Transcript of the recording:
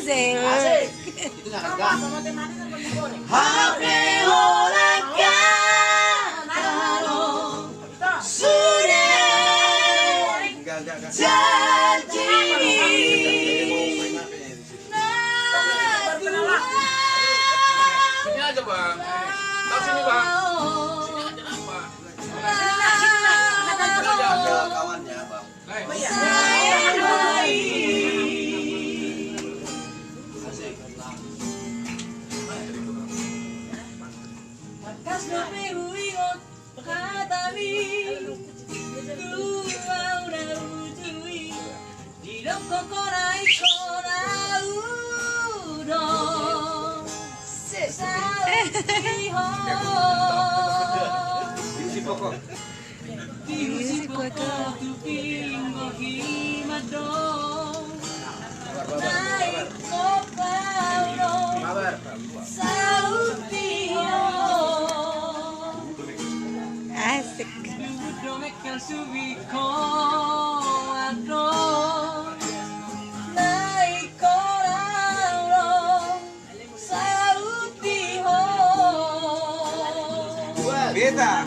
Asik. Asik. Itu nggak gas. Hati orang kalau sudah Enggak. janji. Sini aja bang. Tahu sini bang. Sini aja apa? Ada kawannya, Bang. Asik. Bakas dope huingot katami Tuau na utui Didok kokorai koraudo Saukiho Isi pokok. Diusi pokok tupingo himado Naik kopaudo Sautiho Asik. Domek yang subiko ado Naik koraudo Sautiho Beta.